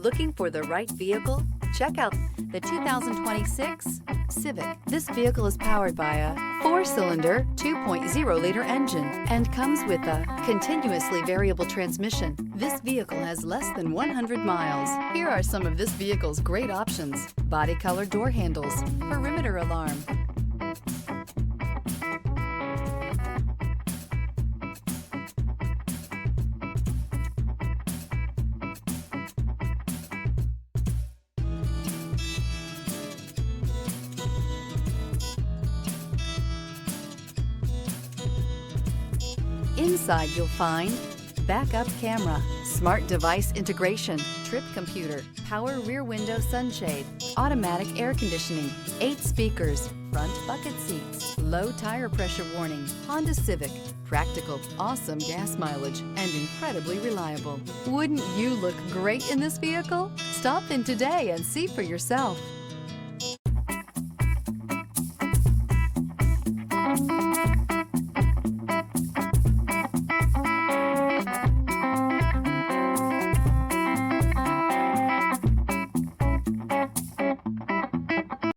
Looking for the right vehicle? Check out the 2026 Civic. This vehicle is powered by a 4-cylinder, 2.0-liter engine and comes with a continuously variable transmission. This vehicle has less than 100 miles. Here are some of this vehicle's great options: body color door handles, perimeter alarm, Inside you'll find backup camera, smart device integration, trip computer, power rear window sunshade, automatic air conditioning, 8 speakers, front bucket seats, low tire pressure warning. Honda Civic, practical, awesome gas mileage, and incredibly reliable. Wouldn't you look great in this vehicle? Stop in today and see for yourself.